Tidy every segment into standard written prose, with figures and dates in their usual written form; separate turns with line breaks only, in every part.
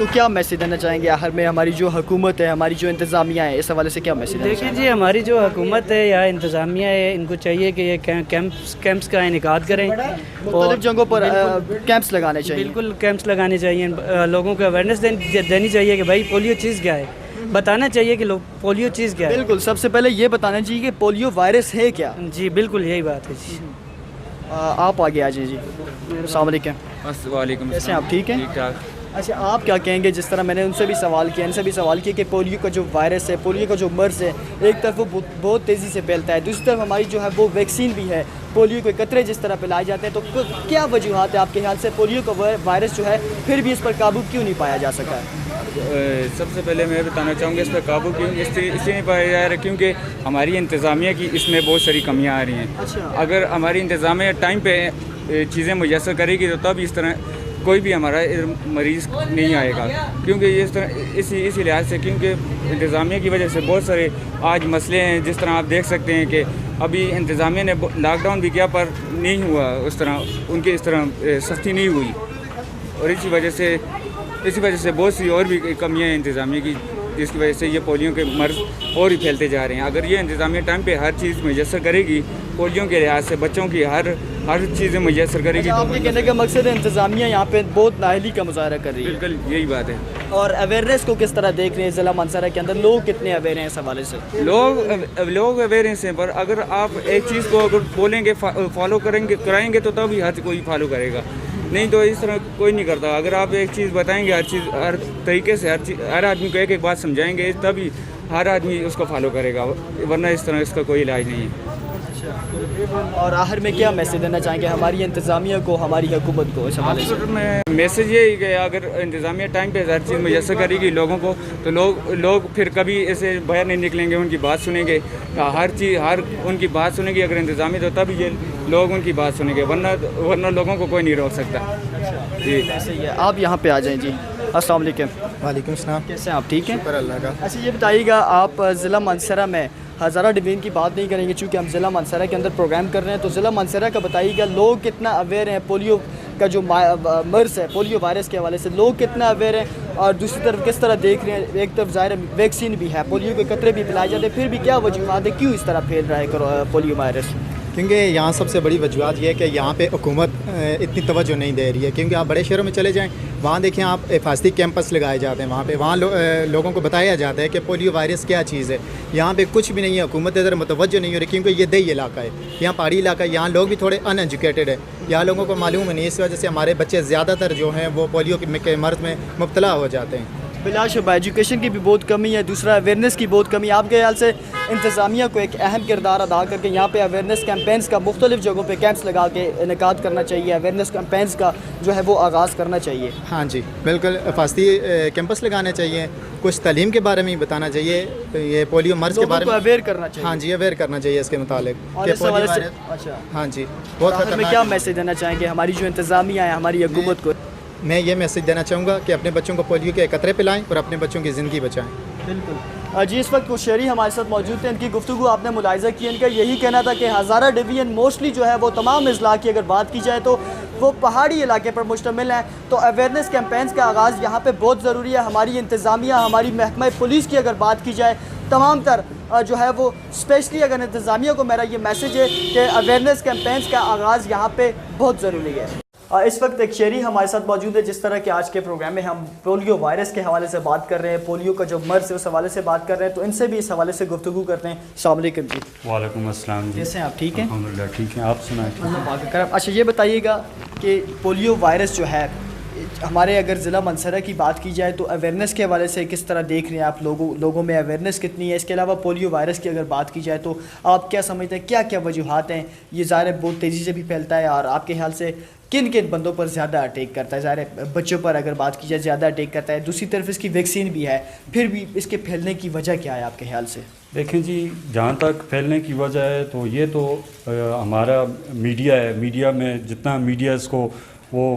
تو کیا میسیج دینا چاہیں گے آخر میں ہماری جو حکومت ہے, ہماری جو انتظامیہ ہے, اس حوالے سے کیا میسیج دینا
دیکھیں جی, ہماری جو حکومت ہے یا انتظامیہ ہے, ان کو چاہیے کہ یہ کیمپس کا انعقاد کریں,
مختلف جگہوں پر کیمپس لگانے چاہیے.
بالکل کیمپس لگانے چاہیے, لوگوں کو اویئرنیس دینی چاہیے کہ بھائی پولیو چیز کیا ہے, بتانا چاہیے کہ پولیو چیز کیا ہے.
بالکل, سب سے پہلے یہ بتانا چاہیے کہ پولیو وائرس ہے کیا.
جی بالکل یہی بات ہے جی.
آپ آگے آ جائیں جی. السلام علیکم.
وعلیکم
کیسے ہیں آپ, ٹھیک ہیں؟
ٹھیک ٹھاک.
اچھا, آپ کیا کہیں گے, جس طرح میں نے ان سے بھی سوال کیا, ان سے بھی سوال کیا کہ پولیو کا جو وائرس ہے, پولیو کا جو مرض ہے, ایک طرف وہ بہت تیزی سے پھیلتا ہے, دوسری طرف ہماری جو ہے وہ ویکسین بھی ہے, پولیو کے قطرے جس طرح پلائے جاتے ہیں, تو کیا وجوہات ہیں آپ کے خیال سے پولیو کا وائرس جو ہے پھر بھی اس پر قابو کیوں نہیں پایا جا سکا ہے؟
سب سے پہلے میں بتانا چاہوں گا اس پہ قابو کیوں اس لیے نہیں پایا جا رہا ہے کیونکہ ہماری انتظامیہ کی اس میں بہت ساری کمیاں آ رہی ہیں.
اچھا.
اگر ہماری انتظامیہ ٹائم پہ چیزیں میسر کرے گی تو تب اس طرح کوئی بھی ہمارا مریض نہیں آئے گا, کیونکہ اس طرح اسی لحاظ سے, کیونکہ انتظامیہ کی وجہ سے بہت سارے آج مسئلے ہیں. جس طرح آپ دیکھ سکتے ہیں کہ ابھی انتظامیہ نے لاک ڈاؤن بھی کیا پر نہیں ہوا اس طرح, ان کی اس طرح سختی نہیں ہوئی, اور اسی وجہ سے بہت سی اور بھی کمیاں ہیں انتظامیہ کی, جس کی وجہ سے یہ پولیو کے مرض اور ہی پھیلتے جا رہے ہیں. اگر یہ انتظامیہ ٹائم پہ ہر چیز میسر کرے گی, پولیو کے لحاظ سے بچوں کی ہر چیزیں میسر کرے گی.
آپ کے کہنے کا مقصد ہے انتظامیہ یہاں پہ بہت نااہلی کا مظاہرہ کر رہی ہے.
بالکل یہی بات ہے.
اور اویئرنیس کو کس طرح دیکھ رہے ہیں ضلع منصورہ کے اندر, لوگ کتنے اویئر ہیں اس حوالے سے؟
لوگ اویئرنیس ہیں, پر اگر آپ ایک چیز کو اگر بولیں گے فالو کرائیں گے تو تب ہی ہر کوئی فالو کرے گا, نہیں تو اس طرح کوئی نہیں کرتا. اگر آپ ایک چیز بتائیں گے, ہر طریقے سے ہر آدمی کو ایک بات سمجھائیں گے, تبھی ہر آدمی اس کو فالو کرے گا, ورنہ اس طرح اس کا کوئی علاج نہیں ہے.
اور آخر میں کیا میسیج دینا چاہیں گے ہماری انتظامیہ کو, ہماری حکومت کو اس حوالے سے؟
میں میسیج یہی کہ اگر انتظامیہ ٹائم پہ ہر چیز میسر کرے گی لوگوں کو, تو لوگ پھر کبھی ایسے باہر نہیں نکلیں گے, ان کی بات سنیں گے, ہر ان کی بات سنیں گے. اگر انتظامیہ تو تب یہ لوگ ان کی بات سنیں گے, ورنہ لوگوں کو کوئی نہیں روک سکتا.
جی صحیح ہے. آپ یہاں پہ آ جائیں جی. السلام علیکم.
وعلیکم السلام.
کیسے ہیں آپ, ٹھیک ہیں؟
شکر اللہ کا.
اچھا یہ بتائیے گا, آپ ضلع منصورہ میں ہزارہ ڈویژن کی بات نہیں کریں گے چونکہ ہم ضلع منصورہ کے اندر پروگرام کر رہے ہیں, تو ضلع منصورہ کا بتائیے گا لوگ کتنا اویئر ہیں پولیو کا جو مرض ہے, پولیو وائرس کے حوالے سے لوگ کتنا اویئر ہیں, اور دوسری طرف کس طرح دیکھ رہے ہیں؟ ایک طرف ظاہر ویکسین بھی ہے, پولیو کے قطرے بھی پلائے جاتے ہیں, پھر بھی کیا وجوہات ہے کیوں اس طرح پھیل رہا ہے پولیو وائرس؟
کیونکہ یہاں سب سے بڑی وجوہات یہ ہے کہ یہاں پہ حکومت اتنی توجہ نہیں دے رہی ہے. کیونکہ آپ بڑے شہروں میں چلے جائیں, وہاں دیکھیں آپ حفاظتی کیمپس لگائے جاتے ہیں, وہاں لوگوں کو بتایا جاتا ہے کہ پولیو وائرس کیا چیز ہے. یہاں پہ کچھ بھی نہیں ہے, حکومت ادھر متوجہ نہیں ہو رہی, کیونکہ یہ دیہی علاقہ ہے, یہاں پہاڑی علاقہ ہے, یہاں لوگ بھی تھوڑے ان ایجوکیٹڈ ہے, یہاں لوگوں کو معلوم نہیں. اس وجہ سے ہمارے بچے زیادہ تر جو ہیں وہ پولیو کے مرض میں مبتلا ہو جاتے ہیں.
بلا شبہ ایجوکیشن کی بھی بہت کمی ہے, دوسرا اویئرنیس کی بہت کمی ہے. آپ کے خیال سے انتظامیہ کو ایک اہم کردار ادا کر کے یہاں پہ اویئرنیس کیمپینز کا مختلف جگہوں پہ کیمپس لگا کے انعقاد کرنا چاہیے, اویئرنیس کیمپینز کا جو ہے وہ آغاز کرنا چاہیے؟
ہاں جی بالکل, حفاظتی کیمپس لگانے چاہیے, کچھ تعلیم کے بارے میں بتانا چاہیے, یہ پولیو مرض کے بارے میں
اویئر کرنا چاہیے.
ہاں جی اویئر کرنا چاہیے اس کے متعلق
اور
کہ
اس حوالے سے
اچھا ہاں جی بہت
آخر میں
خطرناک
کیا
ہے.
میسیج دینا چاہیں گے ہماری جو انتظامیہ ہے, ہماری حکومت کو؟
میں یہ میسیج دینا چاہوں گا کہ اپنے بچوں کو پولیو کے قطرے پلائیں اور اپنے بچوں کی زندگی بچائیں.
بالکل جی. اس وقت کچھ شہری ہمارے ساتھ موجود تھے, ان کی گفتگو آپ نے ملاحظہ کی, ان کا یہی کہنا تھا کہ ہزارہ ڈویژن موسٹلی جو ہے وہ تمام اضلاع کی اگر بات کی جائے تو وہ پہاڑی علاقے پر مشتمل ہیں, تو اویئرنیس کیمپینز کا آغاز یہاں پہ بہت ضروری ہے. ہماری انتظامیہ, ہماری محکمہ پولیس کی اگر بات کی جائے, تمام تر جو ہے وہ اسپیشلی اگر انتظامیہ کو میرا یہ میسیج ہے کہ اویئرنیس کیمپینز کا آغاز یہاں پہ بہت ضروری ہے. اس وقت ایک شہری ہمارے ساتھ موجود ہے, جس طرح کہ آج کے پروگرام میں ہم پولیو وائرس کے حوالے سے بات کر رہے ہیں, پولیو کا جو مرض ہے اس حوالے سے بات کر رہے ہیں, تو ان سے بھی اس حوالے سے گفتگو کرتے ہیں. السلام علیکم جی.
وعلیکم السلام جی.
کیسے ہیں آپ, ٹھیک ہیں؟
الحمدللہ ٹھیک ہیں, آپ سنائیں.
اچھا یہ بتائیے گا کہ پولیو وائرس جو ہے ہمارے اگر ضلع منصورہ کی بات کی جائے تو اویئرنیس کے حوالے سے کس طرح دیکھ رہے ہیں آپ, لوگوں میں اویئرنیس کتنی ہے؟ اس کے علاوہ پولیو وائرس کی اگر بات کی جائے تو آپ کیا سمجھتے ہیں, کیا کیا وجوہات ہیں؟ یہ ظاہر بہت تیزی سے بھی پھیلتا ہے, اور آپ کے خیال سے کن کن بندوں پر زیادہ اٹیک کرتا ہے؟ ظاہر بچوں پر اگر بات کی جائے زیادہ اٹیک کرتا ہے, دوسری طرف اس کی ویکسین بھی ہے, پھر بھی اس کے پھیلنے کی وجہ کیا ہے آپ کے خیال سے؟
دیکھیں جی, جہاں تک پھیلنے کی وجہ ہے تو یہ تو ہمارا میڈیا ہے. میڈیا میں جتنا میڈیا اس کو وہ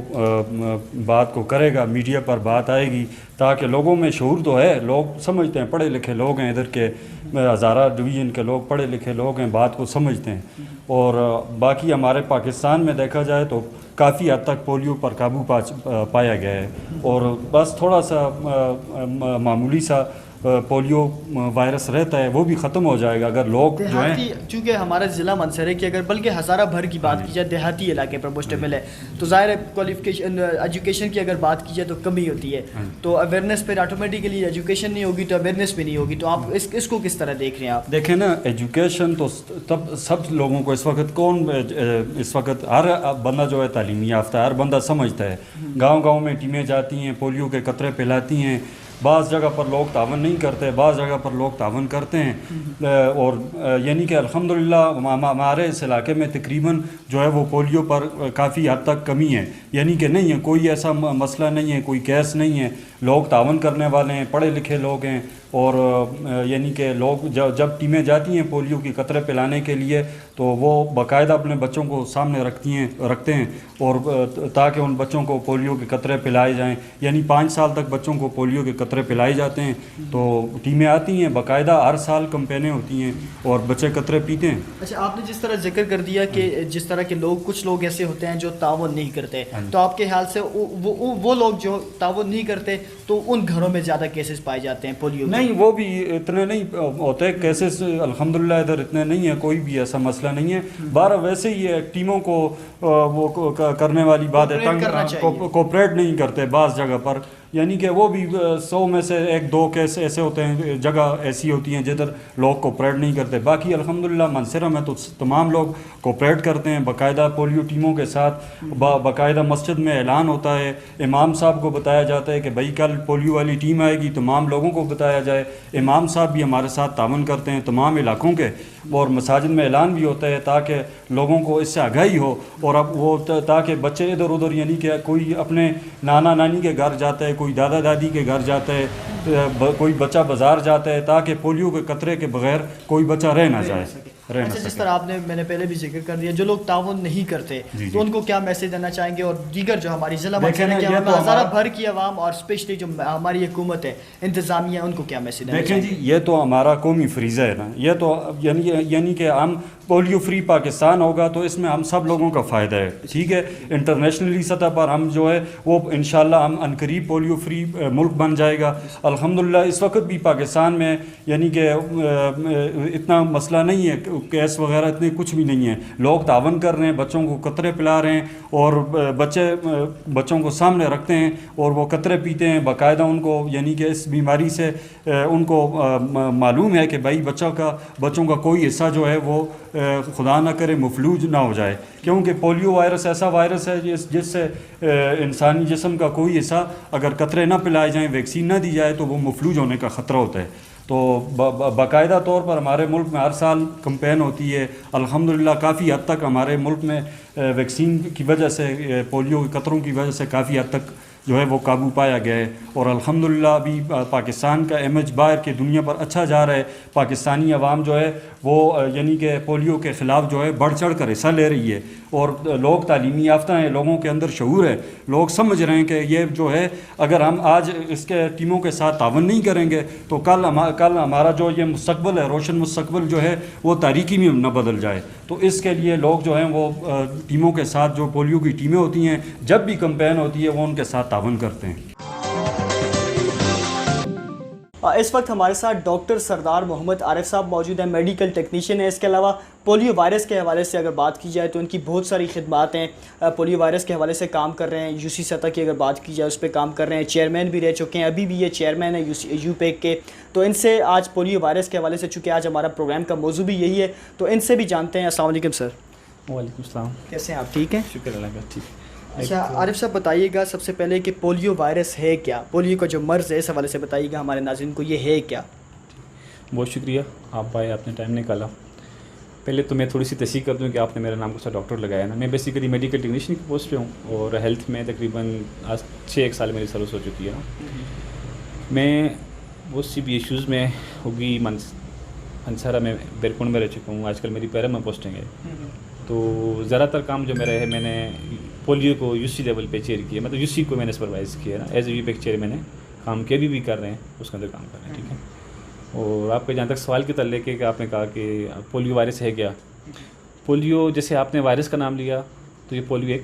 بات کو کرے گا, میڈیا پر بات آئے گی, تاکہ لوگوں میں شعور تو ہے, لوگ سمجھتے ہیں, پڑھے لکھے لوگ ہیں, ادھر کے ہزارہ ڈویژن کے لوگ پڑھے لکھے لوگ ہیں, بات کو سمجھتے ہیں. اور باقی ہمارے پاکستان میں دیکھا جائے تو کافی حد تک پولیو پر قابو پایا گیا ہے، اور بس تھوڑا سا معمولی سا پولیو وائرس رہتا ہے، وہ بھی ختم ہو جائے گا اگر لوگ جو ہیں،
دیہاتی چونکہ ہمارا ضلع منصر ہے کہ اگر بلکہ ہزارہ بھر کی بات کی جائے دیہاتی علاقے پر مشتمل ہے، تو ظاہر ہے کوالیفیکیشن ایجوکیشن کی اگر بات کی جائے تو کمی ہوتی ہے، تو اویئرنیس پہ آٹومیٹیکلی ایجوکیشن نہیں ہوگی تو اویئرنیس بھی نہیں ہوگی، تو آپ اس کو کس طرح دیکھ رہے ہیں آپ؟
دیکھیں نا، ایجوکیشن تو تب سب لوگوں کو اس وقت ہر بندہ جو ہے تعلیمی یافتہ ہے، ہر بندہ سمجھتا ہے، گاؤں گاؤں میں ٹیمیں جاتی ہیں، پولیو کے قطرے پلاتی ہیں، بعض جگہ پر لوگ تعاون نہیں کرتے، بعض جگہ پر لوگ تعاون کرتے ہیں، اور یعنی کہ الحمدللہ ہمارے اس علاقے میں تقریباً جو ہے وہ پولیو پر کافی حد تک کمی ہے، یعنی کہ نہیں ہے، کوئی ایسا مسئلہ نہیں ہے، کوئی کیس نہیں ہے، لوگ تعاون کرنے والے ہیں، پڑھے لکھے لوگ ہیں، اور یعنی کہ لوگ جب ٹیمیں جاتی ہیں پولیو کی قطرے پلانے کے لیے تو وہ باقاعدہ اپنے بچوں کو سامنے رکھتے ہیں اور تاکہ ان بچوں کو پولیو کے قطرے پلائے جائیں، یعنی 5 سال تک بچوں کو پولیو کے قطرے پلائے جاتے ہیں، تو ٹیمیں آتی ہیں، باقاعدہ ہر سال کمپینیں ہوتی ہیں اور بچے قطرے پیتے ہیں۔
اچھا، آپ نے جس طرح ذکر کر دیا کہ جس طرح کے لوگ، کچھ لوگ ایسے ہوتے ہیں جو تعاون نہیں کرتے، تو آپ کے خیال سے وہ لوگ جو تعاون نہیں کرتے تو ان گھروں میں زیادہ کیسز پائے جاتے ہیں پولیو؟
نہیں، وہ بھی اتنے نہیں ہوتے کیسز، الحمدللہ ادھر اتنے نہیں ہیں، کوئی بھی ایسا مسئلہ نہیں ہے، بارہ ویسے ہی ہے ٹیموں کو وہ کرنے والی بات ہے، کوپریٹ نہیں کرتے بعض جگہ پر، یعنی کہ وہ بھی 100 میں سے 1-2 کیس ایسے ہوتے ہیں، جگہ ایسی ہوتی ہیں جدھر لوگ کوپریٹ نہیں کرتے، باقی الحمدللہ منصرہ میں تو تمام لوگ کوپریٹ کرتے ہیں، باقاعدہ پولیو ٹیموں کے ساتھ باقاعدہ مسجد میں اعلان ہوتا ہے، امام صاحب کو بتایا جاتا ہے کہ بھائی کل پولیو والی ٹیم آئے گی، تمام لوگوں کو بتایا جائے، امام صاحب بھی ہمارے ساتھ تعاون کرتے ہیں تمام علاقوں کے، اور مساجد میں اعلان بھی ہوتا ہے تاکہ لوگوں کو اس سے آگاہی ہو، اور اب وہ تاکہ بچے ادھر ادھر، یعنی کہ کوئی اپنے نانا نانی کے گھر جاتا ہے، کوئی دادا دادی کے گھر جاتا ہے، کوئی بچہ بازار جاتا ہے، تاکہ پولیو کے قطرے کے بغیر کوئی بچہ رہ نہ جائے۔
اچھا، جس طرح آپ نے، میں نے پہلے بھی ذکر کر دیا، جو لوگ تعاون نہیں کرتے تو ان کو کیا میسج دینا چاہیں گے، اور دیگر جو ہماری ضلع ہزارہ بھر کی عوام اور اسپیشلی جو ہماری حکومت ہے، انتظامیہ، ان کو کیا میسج دینا چاہیں گے؟
دیکھیں جی، یہ تو ہمارا قومی فریضہ ہے نا، یہ تو یعنی کہ ہم پولیو فری پاکستان ہوگا تو اس میں ہم سب لوگوں کا فائدہ ہے، ٹھیک ہے، انٹرنیشنلی سطح پر ہم جو ہے وہ انشاءاللہ ہم عنقریب پولیو فری ملک بن جائے گا الحمدللہ۔ اس وقت بھی پاکستان میں یعنی کہ اتنا مسئلہ نہیں ہے، کیس وغیرہ اتنے کچھ بھی نہیں ہے، لوگ تعاون کر رہے ہیں، بچوں کو قطرے پلا رہے ہیں، اور بچوں کو سامنے رکھتے ہیں اور وہ قطرے پیتے ہیں باقاعدہ، ان کو یعنی کہ اس بیماری سے ان کو معلوم ہے کہ بھائی بچوں کا کوئی حصہ جو ہے وہ خدا نہ کرے مفلوج نہ ہو جائے، کیونکہ پولیو وائرس ایسا وائرس ہے جس سے انسانی جسم کا کوئی حصہ اگر قطرے نہ پلائے جائیں، ویکسین نہ دی جائے تو وہ مفلوج ہونے کا خطرہ ہوتا ہے۔ تو باقاعدہ طور پر ہمارے ملک میں ہر سال کمپین ہوتی ہے، الحمدللہ کافی حد تک ہمارے ملک میں ویکسین کی وجہ سے، پولیو کے قطروں کی وجہ سے کافی حد تک جو ہے وہ قابو پایا گیا ہے، اور الحمدللہ ابھی پاکستان کا امیج باہر کی دنیا پر اچھا جا رہا ہے، پاکستانی عوام جو ہے وہ یعنی کہ پولیو کے خلاف جو ہے بڑھ چڑھ کر حصہ لے رہی ہے، اور لوگ تعلیمی یافتہ ہیں، لوگوں کے اندر شعور ہے، لوگ سمجھ رہے ہیں کہ یہ جو ہے اگر ہم آج اس کے ٹیموں کے ساتھ تعاون نہیں کریں گے تو کل ہمارا جو یہ مستقبل ہے، روشن مستقبل جو ہے وہ تاریکی میں نہ بدل جائے، تو اس کے لیے لوگ جو ہیں وہ ٹیموں کے ساتھ، جو پولیو کی ٹیمیں ہوتی ہیں جب بھی کمپین ہوتی ہے وہ ان کے ساتھ تعاون کرتے ہیں۔
اس وقت ہمارے ساتھ ڈاکٹر سردار محمد عارف صاحب موجود ہیں، میڈیکل ٹیکنیشین ہیں۔ اس کے علاوہ پولیو وائرس کے حوالے سے اگر بات کی جائے تو ان کی بہت ساری خدمات ہیں، پولیو وائرس کے حوالے سے کام کر رہے ہیں، یو سی سطح کی اگر بات کی جائے اس پہ کام کر رہے ہیں، چیئرمین بھی رہ چکے ہیں، ابھی بھی یہ چیئرمین ہیں یو پیک کے، تو ان سے آج پولیو وائرس کے حوالے سے، چونکہ آج ہمارا پروگرام کا موضوع بھی یہی ہے، تو ان سے بھی جانتے ہیں۔ السلام علیکم سر۔
وعلیکم السلام،
کیسے ہیں آپ؟ ٹھیک ہیں،
شکر اللہ کا، ٹھیک۔
اچھا عارف صاحب بتائیے گا سب سے پہلے کہ پولیو وائرس ہے کیا، پولیو کا جو مرض ہے اس حوالے سے بتائیے گا ہمارے ناظرین کو، یہ ہے کیا؟
بہت شکریہ، آپ آئے، آپ نے ٹائم نکالا۔ پہلے تو میں تھوڑی سی تصحیح کر دوں کہ آپ نے میرا نام کو ساتھ ڈاکٹر لگایا نا، میں بیسیکلی میڈیکل ٹیکنیشین کی پوسٹ پہ ہوں، اور ہیلتھ میں تقریباً آج 6-1 سال میری سروس ہو چکی ہے نا۔ میں بہت سی بھی ایشوز میں ہوگی، منصارہ میں، بیرکونڈ میں رہ چکا ہوں، آج کل میری پیرا میں پوسٹنگ ہے، تو زیادہ تر کام جو میرا ہے، میں نے پولیو کو یو سی لیول پہ چیئر کیا، مطلب یو سی کو میں نے سپروائز کیا نا، as a U peak chair میں نے کام کیا، بھی کر رہے ہیں، اس کے اندر کام کر رہے ہیں، ٹھیک ہے۔ اور آپ کا جہاں تک سوال کے تعلق ہے کہ آپ نے کہا کہ پولیو وائرس ہے کیا، پولیو جیسے آپ نے وائرس کا نام لیا تو یہ پولیو ایک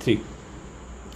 3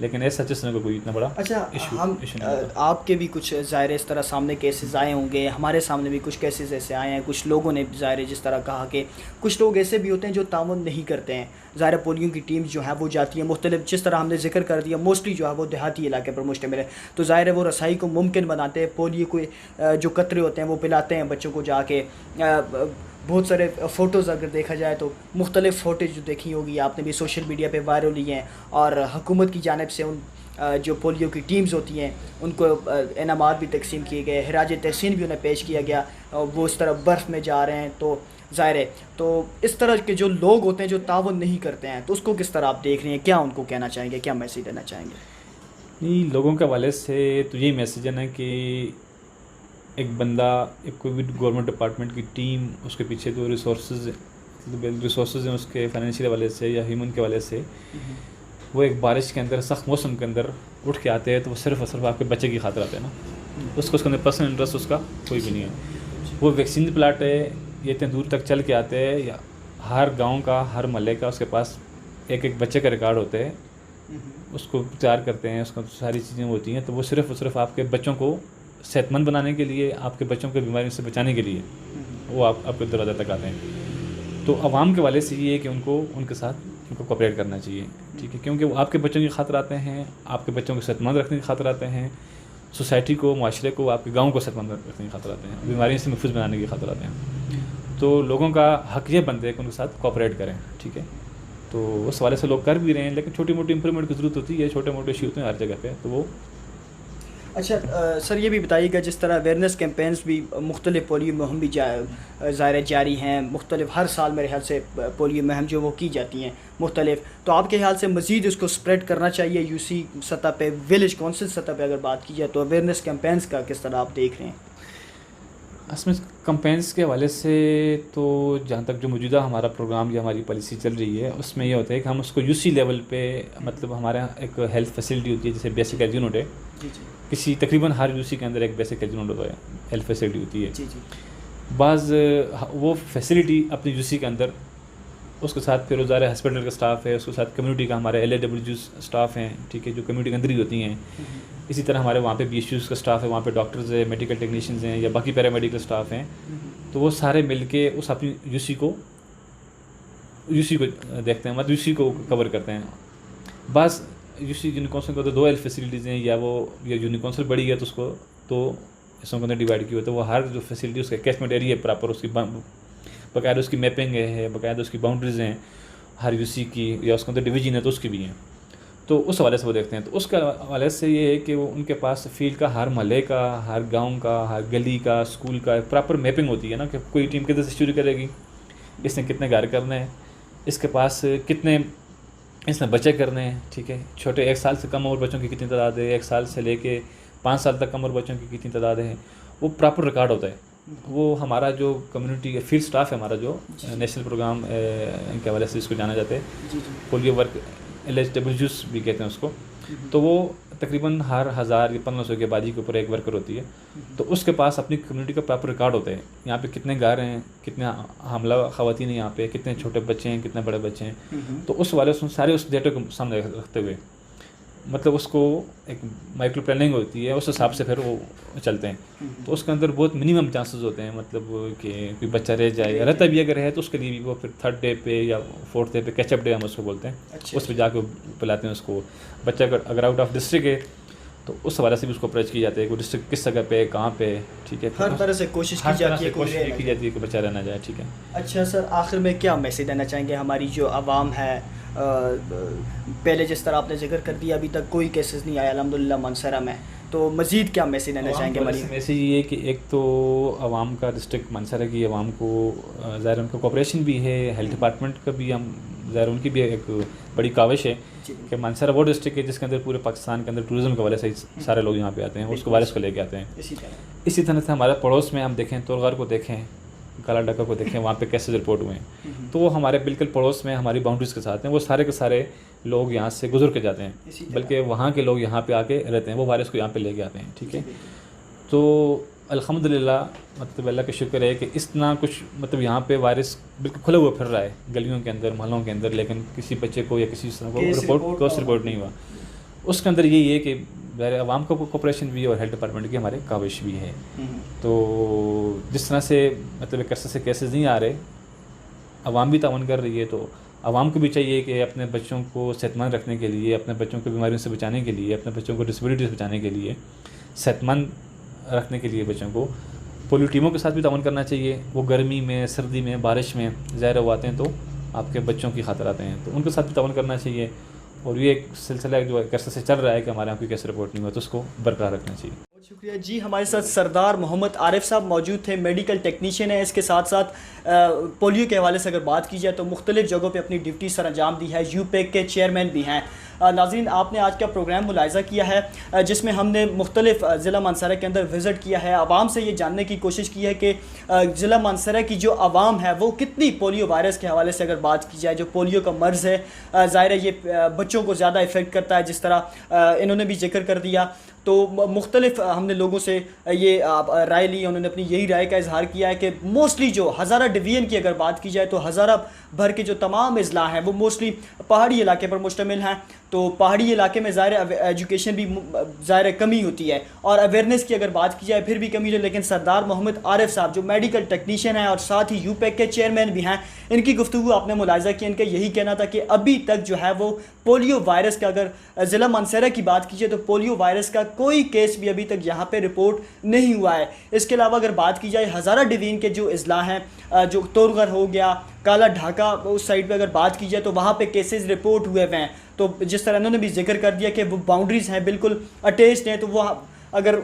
لیکن ایسا جس طرح کا کوئی اتنا بڑا
اچھا
ایشو
ہم
نہیں ہوتا۔
آپ کے بھی کچھ ظاہر اس طرح سامنے کیسز آئے ہوں گے، ہمارے سامنے بھی کچھ کیسز ایسے آئے ہیں، کچھ لوگوں نے ظاہر جس طرح کہا کہ کچھ لوگ ایسے بھی ہوتے ہیں جو تعاون نہیں کرتے ہیں، ظاہر پولیو کی ٹیمز جو ہیں وہ جاتی ہیں مختلف، جس طرح ہم نے ذکر کر دیا موسٹلی جو ہے وہ دیہاتی علاقے پر مشتمل ہے، تو ظاہر ہے وہ رسائی کو ممکن بناتے ہیں، پولیو کو جو قطرے ہوتے ہیں وہ پلاتے ہیں بچوں کو جا کے۔ بہت سارے فوٹوز اگر دیکھا جائے تو مختلف فوٹیج جو دیکھی ہوگی آپ نے بھی سوشل میڈیا پہ وائرل ہوئی ہیں، اور حکومت کی جانب سے ان جو پولیو کی ٹیمز ہوتی ہیں ان کو انعامات بھی تقسیم کیے گئے، خراج تحسین بھی انہیں پیش کیا گیا، وہ اس طرح برف میں جا رہے ہیں، تو ظاہر ہے تو اس طرح کے جو لوگ ہوتے ہیں جو تعاون نہیں کرتے ہیں تو اس کو کس طرح آپ دیکھ رہے ہیں، کیا ان کو کہنا چاہیں گے، کیا میسیج دینا چاہیں گے؟
نہیں، لوگوں کے حوالے سے تو یہی میسیج ہے نا کہ ایک بندہ، ایک کوئی بھی گورنمنٹ ڈپارٹمنٹ کی ٹیم، اس کے پیچھے جو ریسورسز ہیں اس کے فائنینشیل حوالے سے یا ہیومن کے حوالے سے، وہ ایک بارش کے اندر سخت موسم کے اندر اٹھ کے آتے ہیں تو وہ صرف اور صرف آپ کے بچے کی خاطر آتے ہیں نا، اس کے اندر پرسنل انٹرسٹ اس کا کوئی بھی نہیں ہے۔ وہ ویکسین پلاٹ ہے، یہ اتنے دور تک چل کے آتے ہیں، یا ہر گاؤں کا، ہر محلے کا اس کے پاس ایک ایک بچے کا ریکارڈ ہوتے ہیں، اس کو تیار کرتے ہیں، اس کو ساری چیزیں ہوتی ہیں، تو وہ صرف اور صرف آپ کے بچوں کو صحت مند بنانے کے لیے، آپ کے بچوں کو بیماریوں سے بچانے کے لیے وہ آپ کے دروازے تک آتے ہیں۔ تو عوام کے والے سے یہ ہے کہ ان کو ان کے ساتھ ان کو کوپریٹ کرنا چاہیے، ٹھیک ہے، کیونکہ وہ آپ کے بچوں کی خاطر آتے ہیں، آپ کے بچوں کو صحت مند رکھنے کی خاطر آتے ہیں، سوسائٹی کو، معاشرے کو، آپ کے گاؤں کو صحت مند رکھنے کی خاطر آتے ہیں، بیماریوں سے محفوظ بنانے کی خاطر آتے ہیں۔ تو لوگوں کا حق یہ بنتا ہے کہ ان کے ساتھ کوپریٹ کریں، ٹھیک ہے، تو اس حوالے سے لوگ کر بھی رہے ہیں، لیکن چھوٹی موٹی امپرومنٹ کی ضرورت ہوتی ہے، چھوٹے موٹے ایشو ہوتے ہیں ہر جگہ پہ، تو وہ
اچھا سر یہ بھی بتائیے گا جس طرح اویئرنیس کیمپینز بھی مختلف پولیو مہم بھی ظاہر جاری ہیں، مختلف ہر سال میرے خیال سے پولیو مہم جو وہ کی جاتی ہیں مختلف، تو آپ کے خیال سے مزید اس کو اسپریڈ کرنا چاہیے یو سی سطح پہ، ولیج کونسل سطح پہ اگر بات کی جائے تو اویئرنیس کیمپینز کا کس طرح آپ دیکھ رہے ہیں؟
اس میں کمپینس کے حوالے سے تو جہاں تک جو موجودہ ہمارا پروگرام یا ہماری پالیسی چل رہی ہے اس میں یہ ہوتا ہے کہ ہم اس کو یو سی لیول پہ، مطلب ہمارے یہاں ایک ہیلتھ فیسلٹی ہوتی ہے جیسے بیسک ہیلتھ یونٹ ہے، کسی تقریباً ہر یو سی کے اندر ایک بیسک ہیلتھ یونٹ ہوتا ہے، ہیلتھ فیسلٹی ہوتی ہے، بعض وہ فیسلٹی اپنی یو سی کے اندر، اس کے ساتھ پھر ظاہر ہاسپٹل کا اسٹاف ہے، اس کے ساتھ کمیونٹی کا ہمارے LAW اسٹاف ہیں، ٹھیک ہے، جو کمیونٹی کے اندر ہی ہوتی ہیں، اسی طرح ہمارے وہاں پہ BHUs کا اسٹاف ہے، وہاں پہ ڈاکٹرز ہیں، میڈیکل ٹیکنیشینز ہیں یا باقی پیرامیڈیکل اسٹاف ہیں، تو وہ سارے مل کے اس اپنی یو سی کو دیکھتے ہیں، مطلب یو سی کو کور کرتے ہیں۔ بعض یو سی یونیکونسل کو تو 2 ہیلتھ فیسلٹیز ہیں، یا یونیکونسل بڑی ہے تو اس کو 2 حصوں کے اندر ڈیوائڈ کی ہوئی ہے، تو وہ ہر جو فیسلٹی اس کا کیچمنٹ ایریا ہے پراپر، اس کی باقاعدہ اس کی میپنگ ہے، باقاعدہ اس کی باؤنڈریز ہیں ہر یو سی کی، یا اس کے اندر ڈویژن ہے تو اس کی بھی ہیں، تو اس حوالے سے وہ دیکھتے ہیں۔ تو اس کے حوالے سے یہ ہے کہ وہ ان کے پاس فیلڈ کا، ہر محلے کا، ہر گاؤں کا، ہر گلی کا، اسکول کا پراپر میپنگ ہوتی ہے نا، کہ کوئی ٹیم کدھر سے شروع کرے گی، اس نے کتنے گھر کرنے ہیں، اس کے پاس کتنے اس نے بچے کرنے ہیں، ٹھیک ہے، چھوٹے 1 سال سے کم عمر بچوں کی کتنی تعداد ہے، 1 سال سے لے کے 5 سال تک کم عمر بچوں کی کتنی تعداد ہے، وہ پراپر ریکارڈ ہوتا ہے۔ وہ ہمارا جو کمیونٹی فیلڈ اسٹاف ہے ہمارا، جو نیشنل پروگرام ان کے حوالے سے اس کو جانا جاتا ہے، پولیو ورک LHWs بھی کہتے ہیں اس کو، تو وہ تقریباً ہر 1000 یا 1500 کی آبادی کے اوپر ایک ورکر ہوتی ہے، تو اس کے پاس اپنی کمیونٹی کا پراپر ریکارڈ ہوتا ہے، یہاں پہ کتنے گھر ہیں، کتنے حاملہ خواتین ہیں یہاں پہ، کتنے چھوٹے بچے ہیں، کتنے بڑے بچے ہیں، تو اس والے سے سارے اس ڈیٹا کو سامنے رکھتے ہوئے، مطلب اس کو ایک مائکرو پلاننگ ہوتی ہے، اس حساب سے پھر وہ چلتے ہیں، تو اس کے اندر بہت منیمم چانسز ہوتے ہیں، مطلب کہ کوئی بچہ رہ جائے، رہتا بھی اگر ہے تو اس کے لیے بھی وہ پھر 3rd ڈے پہ یا 4th ڈے پہ کیچ اپ ڈے ہم اس کو بولتے ہیں، اس پہ جا کے پلاتے ہیں اس کو۔ بچہ اگر آؤٹ آف ڈسٹرکٹ ہے تو اس حوالے سے بھی اس کو اپروچ کی جاتی ہے کہ ڈسٹرکٹ کس جگہ پہ، کہاں پہ، ٹھیک ہے،
ہر طرح سے کوشش کی جاتی ہے
کہ بچہ رہنا جائے، ٹھیک ہے۔
اچھا سر، آخر میں کیا میسیج دینا چاہیں گے ہماری جو عوام ہے؟ پہلے جس طرح آپ نے ذکر کر دیا ابھی تک کوئی کیسز نہیں آیا الحمدللہ منسرا میں، تو مزید کیا میسیج دینا چاہیں گے ہماری؟
میسیج یہ ہے کہ ایک تو عوام کا، ڈسٹرکٹ منسرا کی عوام کو ظاہر ان کا کوپریشن بھی ہے، ہیلتھ ڈپارٹمنٹ کا بھی، ہم ظاہر ان کی بھی ایک بڑی کاوش ہے کہ منسرا وہ ڈسٹرکٹ ہے جس کے اندر پورے پاکستان کے اندر ٹورزم کے حوالے سے سارے لوگ یہاں پہ آتے ہیں، اس کو وائرس کو لے کے آتے ہیں۔ اسی طرح سے ہمارے پڑوس میں ہم دیکھیں، تورغار کو دیکھیں، کالا ڈکا کو دیکھیں، وہاں پہ کیسز رپورٹ ہوئے ہیں، تو وہ ہمارے بالکل پڑوس میں ہماری باؤنڈریز کے ساتھ ہیں، وہ سارے کے سارے لوگ یہاں سے گزر کے جاتے ہیں، بلکہ وہاں کے لوگ یہاں پہ آ کے رہتے ہیں، وہ وائرس کو یہاں پہ لے کے آتے ہیں، ٹھیک ہے۔ تو الحمدللہ مطلب اللہ کا شکر ہے کہ اتنا کچھ مطلب یہاں پہ وائرس بالکل کھلا ہوا پھر رہا ہے گلیوں کے اندر، محلوں کے اندر، لیکن کسی بچے کو یا کسی کو رپورٹ نہیں ہوا۔ اس کے اندر یہی ہے کہ ظاہر عوام کا کوپریشن بھی ہے اور ہیلتھ ڈپارٹمنٹ کی ہمارے کاوش بھی ہے. تو جس طرح سے مطلب ایک عرصے سے کیسز نہیں آ رہے, عوام بھی تعاون کر رہی ہے, تو عوام کو بھی چاہیے کہ اپنے بچوں کو صحت مند رکھنے کے لیے, اپنے بچوں کو بیماریوں سے بچانے کے لیے, اپنے بچوں کو ڈسیبلٹی سے بچانے کے لیے, صحت مند رکھنے کے لیے بچوں کو پولیو ٹیموں کے ساتھ بھی تعاون کرنا چاہیے. وہ گرمی میں, سردی میں, بارش میں ظاہر وہ آتے ہیں تو آپ کے بچوں کی خاطر آتے ہیں, تو ان کے ساتھ بھی تعاون کرنا چاہیے. اور یہ ایک سلسلہ جو ایک عرصے سے چل رہا ہے کہ ہمارے یہاں کوئی کیس رپورٹ نہیں ہوا, تو اس کو برقرار رکھنا چاہیے.
بہت شکریہ جی. ہمارے ساتھ سردار محمد عارف صاحب موجود تھے, میڈیکل ٹیکنیشین ہیں. اس کے ساتھ ساتھ پولیو کے حوالے سے اگر بات کی جائے تو مختلف جگہوں پہ اپنی ڈیوٹی سر انجام دی ہے, یو پیک کے چیئرمین بھی ہیں. ناظرین, آپ نے آج کا پروگرام ملاحظہ کیا ہے جس میں ہم نے مختلف ضلع مانسہرہ کے اندر وزٹ کیا ہے. عوام سے یہ جاننے کی کوشش کی ہے کہ ضلع مانسہرہ کی جو عوام ہے وہ کتنی پولیو وائرس کے حوالے سے اگر بات کی جائے, جو پولیو کا مرض ہے ظاہر ہے یہ بچوں کو زیادہ افیکٹ کرتا ہے, جس طرح انہوں نے بھی ذکر کر دیا. تو مختلف ہم نے لوگوں سے یہ رائے لی, انہوں نے اپنی یہی رائے کا اظہار کیا ہے کہ موسٹلی جو ہزارہ ڈویژن کی اگر بات کی جائے تو ہزارہ بھر کے جو تمام اضلاع ہیں وہ موسٹلی پہاڑی علاقے پر مشتمل ہیں. تو پہاڑی علاقے میں ظاہر ایجوکیشن بھی ظاہر کمی ہوتی ہے اور اویئرنیس کی اگر بات کی جائے پھر بھی کمی ہے. لیکن سردار محمد عارف صاحب جو میڈیکل ٹیکنیشین ہیں اور ساتھ ہی یو پیک کے چیئرمین بھی ہیں, ان کی گفتگو آپ نے ملاحظہ کی, ان کا یہی کہنا تھا کہ ابھی تک جو ہے وہ پولیو وائرس کا, اگر ضلع مانسہرہ کی بات کیجیے تو پولیو وائرس کا کوئی کیس بھی ابھی تک یہاں پہ رپورٹ نہیں ہوا ہے. اس کے علاوہ اگر بات کی جائے ہزارہ ڈویژن کے جو اضلاع ہیں, جو تورغر ہو گیا, کالا ڈھاکہ, اس سائڈ پہ اگر بات کی جائے تو وہاں پہ کیسز رپورٹ ہوئے ہوئے ہیں. تو جس طرح انہوں نے بھی ذکر کر دیا کہ وہ باؤنڈریز ہیں بالکل اٹیچڈ ہیں, تو وہ اگر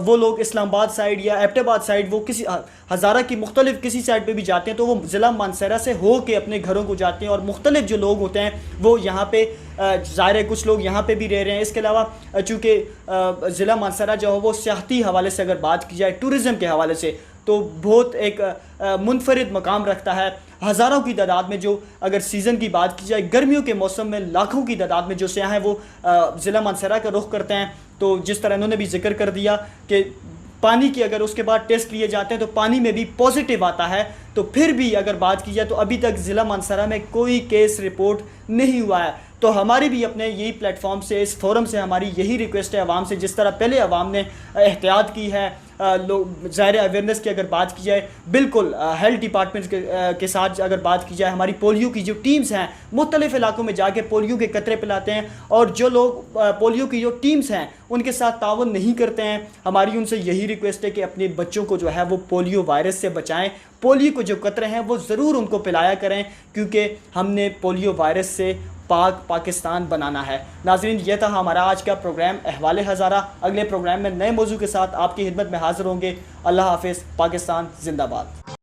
وہ لوگ اسلام آباد سائڈ یا ایبٹ آباد سائڈ وہ کسی ہزارہ کی مختلف کسی سائڈ پہ بھی جاتے ہیں تو وہ ضلع مانسہرہ سے ہو کے اپنے گھروں کو جاتے ہیں, اور مختلف جو لوگ ہوتے ہیں وہ یہاں پہ ظاہر ہے کچھ لوگ یہاں پہ بھی رہ رہے ہیں. اس کے علاوہ چونکہ ضلع مانسہرہ جو ہے وہ سیاحتی حوالے سے اگر بات کی جائے, ٹورزم کے حوالے سے تو بہت ایک منفرد مقام رکھتا ہے. ہزاروں کی تعداد میں جو اگر سیزن کی بات کی جائے, گرمیوں کے موسم میں لاکھوں کی تعداد میں جو سیاح ہیں وہ ضلع مانسہرہ کا رخ کرتے ہیں. تو جس طرح انہوں نے بھی ذکر کر دیا کہ پانی کی اگر اس کے بعد ٹیسٹ لیے جاتے ہیں تو پانی میں بھی پازیٹیو آتا ہے, تو پھر بھی اگر بات کی جائے تو ابھی تک ضلع مانسہرہ میں کوئی کیس رپورٹ نہیں ہوا ہے. تو ہماری بھی اپنے یہی پلیٹ فارم سے, اس فورم سے ہماری یہی ریکویسٹ ہے عوام سے, جس طرح پہلے عوام نے احتیاط کی ہے, ظاہر اویئرنیس کی اگر بات کی جائے بالکل ہیلتھ ڈپارٹمنٹ کے ساتھ اگر بات کی جائے, ہماری پولیو کی جو ٹیمز ہیں مختلف علاقوں میں جا کے پولیو کے قطرے پلاتے ہیں, اور جو لوگ پولیو کی جو ٹیمز ہیں ان کے ساتھ تعاون نہیں کرتے ہیں, ہماری ان سے یہی ریکویسٹ ہے کہ اپنے بچوں کو جو ہے وہ پولیو وائرس سے بچائیں. پولیو کو جو قطرے ہیں وہ ضرور ان کو پلایا کریں, کیونکہ ہم نے پولیو وائرس سے پاکستان بنانا ہے. ناظرین, یہ تھا ہمارا آج کا پروگرام احوال ہزارہ. اگلے پروگرام میں نئے موضوع کے ساتھ آپ کی خدمت میں حاضر ہوں گے. اللہ حافظ. پاکستان زندہ باد.